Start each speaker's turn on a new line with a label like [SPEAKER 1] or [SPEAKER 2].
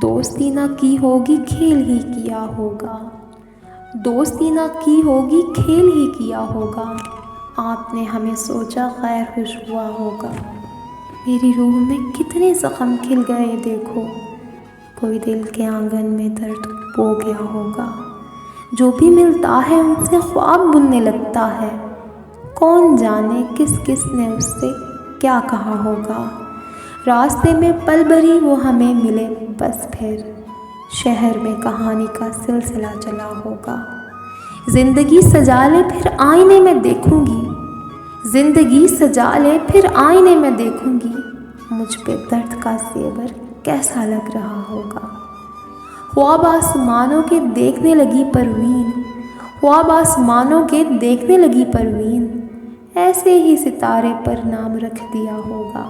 [SPEAKER 1] दोस्ती ना की होगी खेल ही किया होगा, दोस्ती ना की होगी खेल ही किया होगा, आपने हमें सोचा खैर खुश हुआ होगा। मेरी रूह में कितने ज़ख्म खिल गए देखो, कोई दिल के आंगन में दर्द बो गया होगा। जो भी मिलता है उनसे ख्वाब बुनने लगता है, कौन जाने किस किस ने उससे क्या कहा होगा। रास्ते में पल भरी वो हमें मिले बस फिर शहर में कहानी का सिलसिला चला होगा। ज़िंदगी सजा ले फिर आईने में देखूंगी, ज़िंदगी सजा ले फिर आईने में देखूंगी, मुझ पे दर्द का ज़ेवर कैसा लग रहा होगा। ख्वाब आसमानों के देखने लगी परवीन, ख्वाब आसमानों के देखने लगी परवीन, ऐसे ही सितारे पर नाम रख दिया होगा।